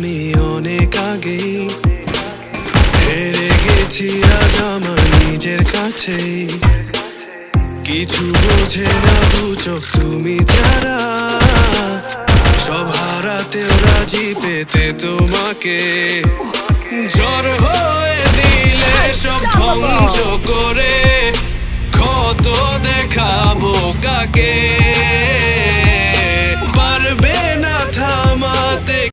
আমি অনেক আগেই হেরে গেছি আজ আমার নিজের কাছে। কিছু বোঝে না দু চোখ তুমি ছাড়া, সব হারাতেও রাজি পেতে তোমাকে। জ্বর হয়ে দিলে সব ধ্বংস করে, ক্ষত দেখাবো কাকে?